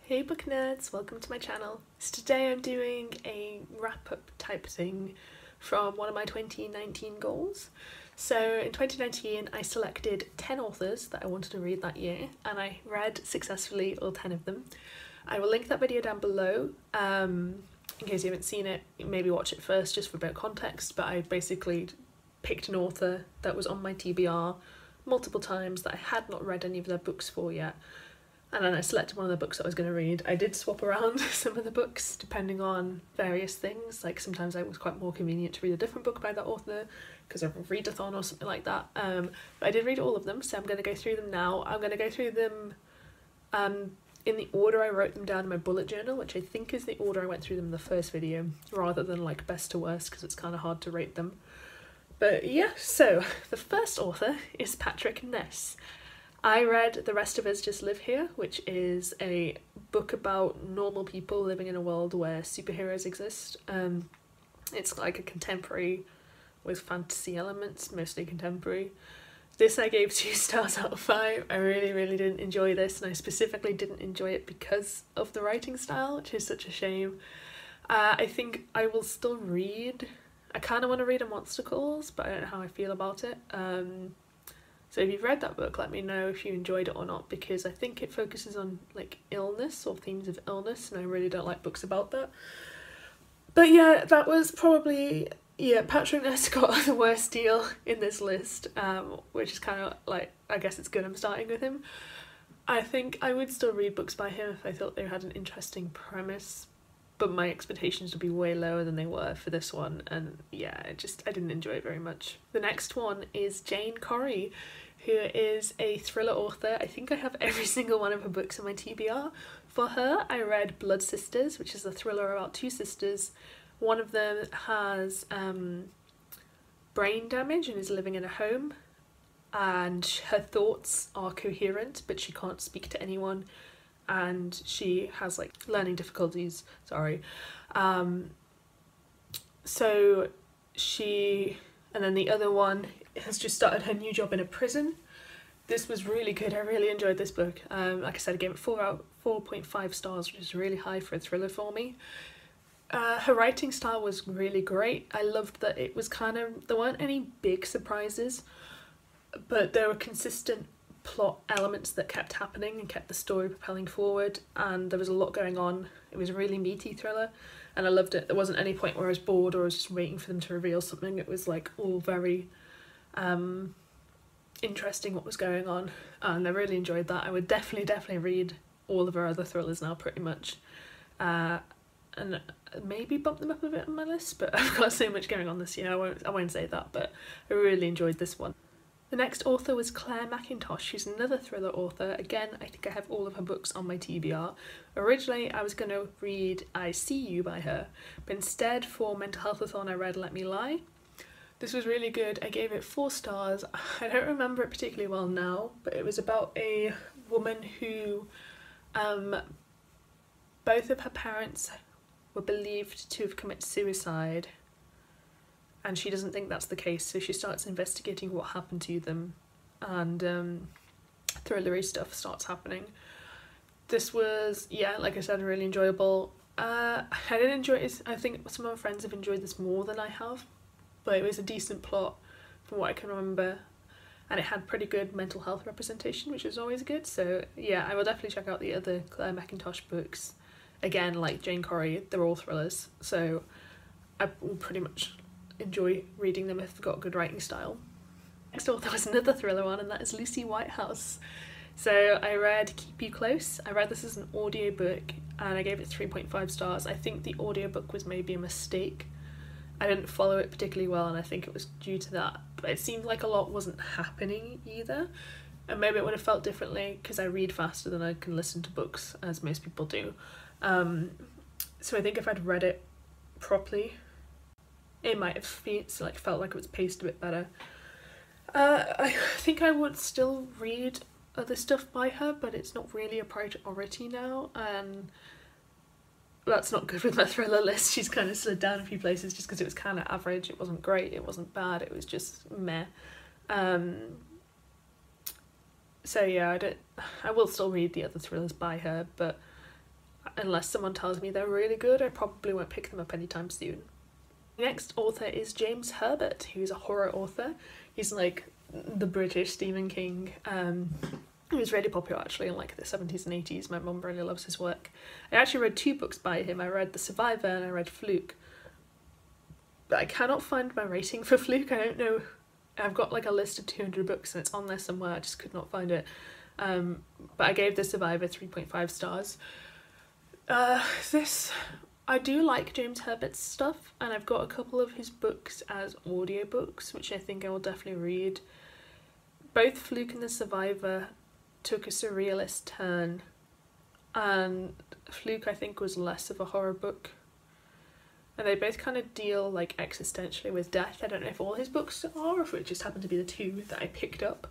Hey book nerds, welcome to my channel. So today I'm doing a wrap-up type thing from one of my 2019 goals. So in 2019 I selected 10 authors that I wanted to read that year and I read successfully all 10 of them. I will link that video down below in case you haven't seen it, maybe watch it first just for a bit of context, but I basically picked an author that was on my TBR multiple times that I had not read any of their books for yet. And then I selected one of the books that I was going to read. I did swap around some of the books depending on various things, like sometimes it was quite more convenient to read a different book by that author because of a readathon or something like that. But I did read all of them, so I'm going to go through them now. I'm going to go through them in the order I wrote them down in my bullet journal, which I think is the order I went through them in the first video, rather than like best to worst because it's kind of hard to rate them. But yeah, so the first author is Patrick Ness. I read The Rest of Us Just Live Here, which is a book about normal people living in a world where superheroes exist. It's like a contemporary with fantasy elements, mostly contemporary. This I gave 2 stars out of 5. I really didn't enjoy this, and I specifically didn't enjoy it because of the writing style, which is such a shame. I think I will still read. I kind of want to read A Monster Calls, but I don't know how I feel about it. So if you've read that book, let me know if you enjoyed it or not, because I think it focuses on like illness or themes of illness, and I really don't like books about that. But yeah, that was probably, yeah, Patrick Ness got the worst deal in this list, which is kind of like, I guess it's good I'm starting with him. I think I would still read books by him if I thought they had an interesting premise, but my expectations would be way lower than they were for this one, and yeah, I didn't enjoy it very much. The next one is Jane Corry, who is a thriller author. I think I have every single one of her books in my TBR. For her, I read Blood Sisters, which is a thriller about 2 sisters. One of them has brain damage and is living in a home, and her thoughts are coherent, but she can't speak to anyone, and she has like learning difficulties, and then the other one has just started her new job in a prison. This was really good, I really enjoyed this book. Like I said, I gave it 4.5 stars, which is really high for a thriller for me. Her writing style was really great. I loved that it was there weren't any big surprises, but there were consistent plot elements that kept happening and kept the story propelling forward, and there was a lot going on. It was a really meaty thriller and I loved it. There wasn't any point where I was bored or I was just waiting for them to reveal something. It was like all very interesting what was going on, and I really enjoyed that. I would definitely read all of her other thrillers now pretty much, and maybe bump them up a bit on my list, but I've got so much going on this year, I won't say that, but I really enjoyed this one. The next author was Clare Mackintosh, who's another thriller author. Again, I think I have all of her books on my TBR. Originally, I was going to read I See You by her, but instead for Mental Health-a-thon I read Let Me Lie. This was really good. I gave it 4 stars. I don't remember it particularly well now, but it was about a woman who both of her parents were billeived to have committed suicide, and she doesn't think that's the case, so she starts investigating what happened to them, and thrillery stuff starts happening. This was, yeah, like I said, really enjoyable. I didn't enjoy it. I think some of my friends have enjoyed this more than I have, but it was a decent plot from what I can remember, and it had pretty good mental health representation, which was always good. So yeah, I will definitely check out the other Clare Mackintosh books. Again, like Jane Corry, they're all thrillers, so I will pretty much enjoy reading them if they've got a good writing style. Next author was another thriller one, and that is Lucie Whitehouse. So I read Keep You Close. I read this as an audiobook and I gave it 3.5 stars. I think the audiobook was maybe a mistake. I didn't follow it particularly well, and I think it was due to that, but it seemed like a lot wasn't happening either, and maybe it would have felt differently because I read faster than I can listen to books, as most people do. So I think if I'd read it properly, it might have felt like it was paced a bit better. I think I would still read other stuff by her, but it's not really a priority now, and that's not good with my thriller list. She's kind of slid down a few places just because it was kind of average. It wasn't great, it wasn't bad, it was just meh. So yeah, I will still read the other thrillers by her, but unless someone tells me they're really good, I probably won't pick them up anytime soon. The next author is James Herbert, who's a horror author. He's like the British Stephen King. He was really popular actually in like the 70s and 80s. My mum really loves his work. I actually read 2 books by him. I read The Survivor and I read Fluke. But I cannot find my rating for Fluke. I don't know. I've got like a list of 200 books and it's on there somewhere. I just could not find it. But I gave The Survivor 3.5 stars. I do like James Herbert's stuff, and I've got a couple of his books as audiobooks, which I think I will definitely read. Both Fluke and The Survivor took a surrealist turn, and Fluke I think was less of a horror book. And they both kind of deal like existentially with death. I don't know if all his books are, or if it just happened to be the 2 that I picked up.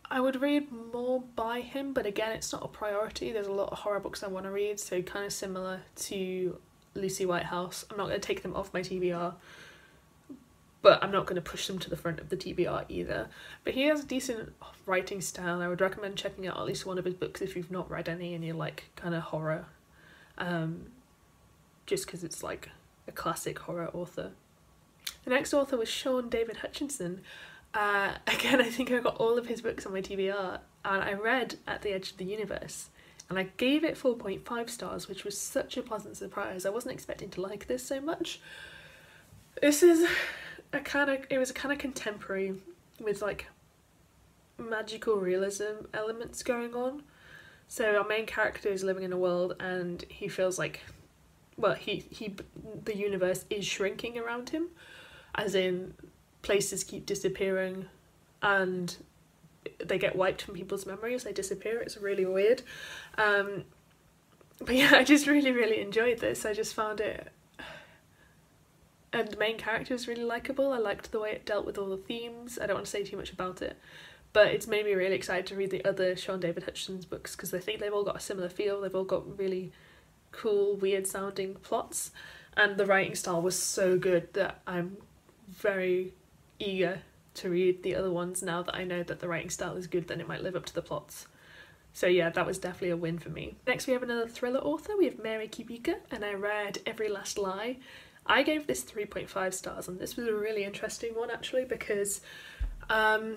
I would read more by him, but again, it's not a priority. There's a lot of horror books I want to read, so kind of similar to Lucie Whitehouse. I'm not going to take them off my TBR, but I'm not going to push them to the front of the TBR either. But he has a decent writing style. I would recommend checking out at least one of his books if you've not read any and you like kind of horror, just because it's like a classic horror author. The next author was Shaun David Hutchinson. Again, I think I got all of his books on my TBR, and I read At the Edge of the Universe, and I gave it 4.5 stars, which was such a pleasant surprise. I wasn't expecting to like this so much. This is it was a kind of contemporary with like magical realism elements going on. So our main character is living in a world, and he feels like, well, the universe is shrinking around him, as in places keep disappearing and they get wiped from people's memories, they disappear. It's really weird. But yeah, I just really enjoyed this. I just found it, and the main character is really likeable. I liked the way it dealt with all the themes. I don't want to say too much about it, but it's made me really excited to read the other Shaun David Hutchinson's books, because I think they've all got a similar feel. They've all got really cool, weird sounding plots, and the writing style was so good that I'm very eager to read the other ones now that I know that the writing style is good, then it might live up to the plots. So yeah, that was definitely a win for me. Next we have another thriller author. We have Kay Pika, and I read Every Last Lie. I gave this 3.5 stars, and this was a really interesting one actually, because I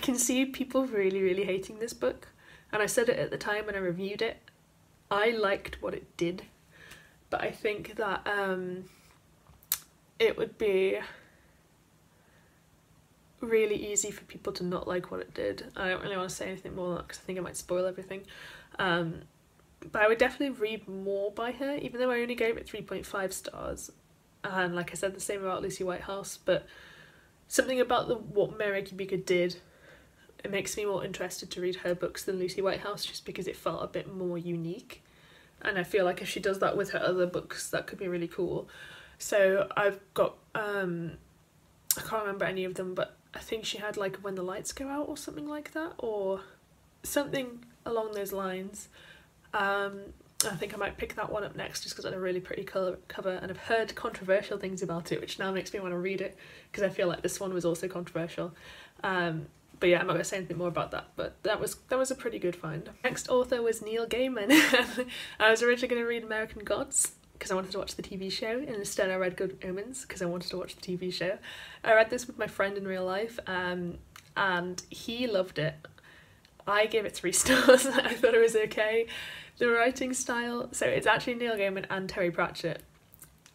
can see people really hating this book, and I said it at the time when I reviewed it. I liked what it did, but I think that it would be really easy for people to not like what it did. I don't really want to say anything more than that because I think I might spoil everything. But I would definitely read more by her, even though I only gave it 3.5 stars. And like I said, the same about Lucie Whitehouse, but something about what Kay Pika did, it makes me more interested to read her books than Lucie Whitehouse, just because it felt a bit more unique. And I feel like if she does that with her other books, that could be really cool. So I've got, I can't remember any of them, but I think she had like When the Lights Go Out or something like that, or something along those lines. I think I might pick that one up next just because it's a really pretty cover, and I've heard controversial things about it, which now makes me want to read it, because I feel like this one was also controversial. But yeah, I'm not going to say anything more about that, but that was a pretty good find. Next author was Neil Gaiman. I was originally going to read American Gods because I wanted to watch the TV show, and instead I read Good Omens because I wanted to watch the TV show. I read this with my friend in real life, and he loved it. I gave it 3 stars. I thought it was okay. The writing style, so it's actually Neil Gaiman and Terry Pratchett,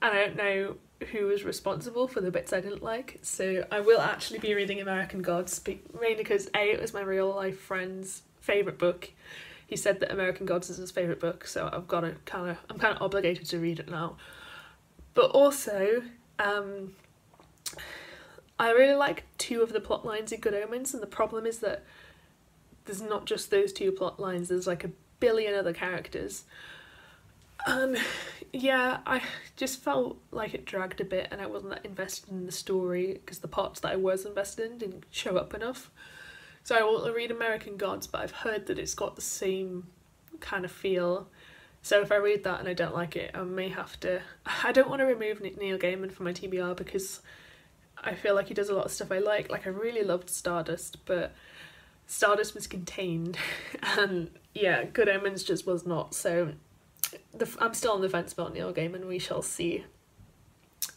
and I don't know who was responsible for the bits I didn't like, so I will actually be reading American Gods, mainly because A, it was my real life friend's favourite book. He said that American Gods is his favourite book, so I'm kind of obligated to read it now. But also, I really like 2 of the plot lines in Good Omens, and the problem is that there's not just those 2 plot lines, there's like a billion other characters. Yeah, I just felt like it dragged a bit, and I wasn't that invested in the story because the parts that I was invested in didn't show up enough. So I want to read American Gods, but I've heard that it's got the same kind of feel. So if I read that and I don't like it, I may have to... I don't want to remove Neil Gaiman from my TBR because I feel like he does a lot of stuff I like. Like, I really loved Stardust, but Stardust was contained, and yeah, Good Omens just was not, so I'm still on the fence about Neil Gaiman, we shall see.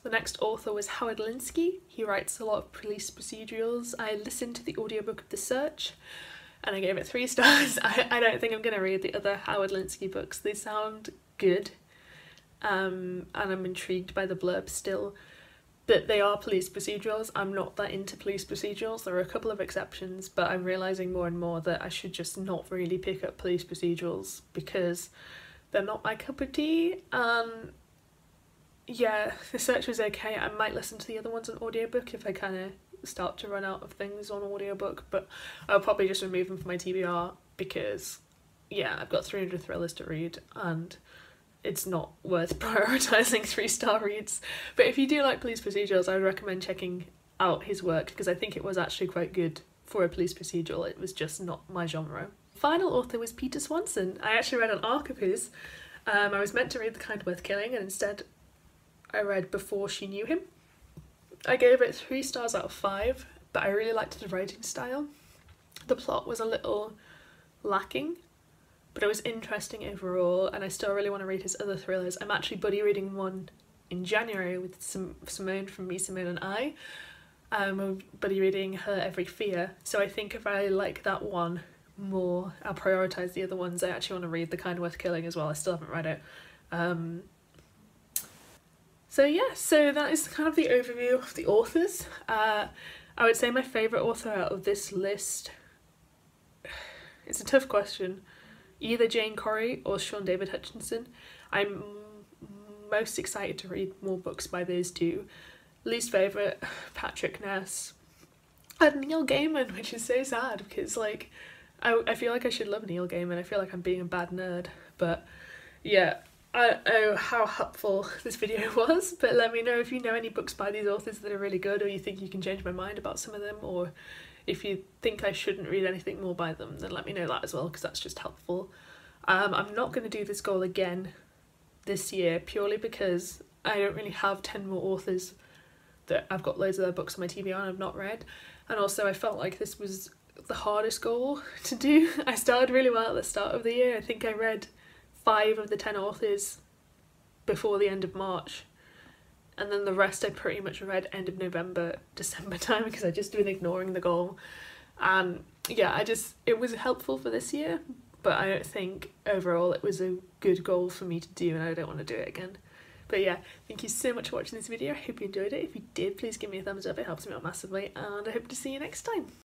The next author was Howard Linskey. He writes a lot of police procedurals. I listened to the audiobook of The Search and I gave it 3 stars. I don't think I'm going to read the other Howard Linskey books. They sound good, and I'm intrigued by the blurb still, but they are police procedurals. I'm not that into police procedurals. There are a couple of exceptions, but I'm realising more and more that I should just not really pick up police procedurals because they're not my cup of tea. Yeah, The Search was okay. I might listen to the other ones on audiobook if I kind of start to run out of things on audiobook, but I'll probably just remove them from my TBR because, yeah, I've got 300 thrillers to read and it's not worth prioritising 3-star reads. But if you do like police procedurals, I would recommend checking out his work because I think it was actually quite good for a police procedural. It was just not my genre. Final author was Peter Swanson. I actually read an arc of his. I was meant to read The Kind Worth Killing and instead I read Before She Knew Him. I gave it 3 stars out of 5, but I really liked the writing style. The plot was a little lacking, but it was interesting overall, and I still really want to read his other thrillers. I'm actually buddy reading one in January with Simone from Me, Simone and I. I'm buddy reading Her Every Fear, so I think if I like that one more, I'll prioritise the other ones. I actually want to read The Kind Worth Killing as well. I still haven't read it. So yeah, so that is kind of the overview of the authors. I would say my favourite author out of this list, it's a tough question, either Jane Corry or Shaun David Hutchinson. I'm most excited to read more books by those two. Least favourite, Patrick Ness and Neil Gaiman, which is so sad because like I feel like I should love Neil Gaiman. I feel like I'm being a bad nerd, but yeah. I don't know how helpful this video was, but let me know if you know any books by these authors that are really good, or you think you can change my mind about some of them, or if you think I shouldn't read anything more by them, then let me know that as well, because that's just helpful. I'm not going to do this goal again this year, purely because I don't really have 10 more authors that I've got loads of their books on my TBR and I've not read, and also I felt like this was the hardest goal to do. I started really well at the start of the year. I think I read 5 of the 10 authors before the end of March, and then the rest I pretty much read end of November, December time, because I just been ignoring the goal. And yeah, it was helpful for this year, but I don't think overall it was a good goal for me to do, and I don't want to do it again. But yeah, thank you so much for watching this video. I hope you enjoyed it. If you did, please give me a thumbs up, it helps me out massively, and I hope to see you next time.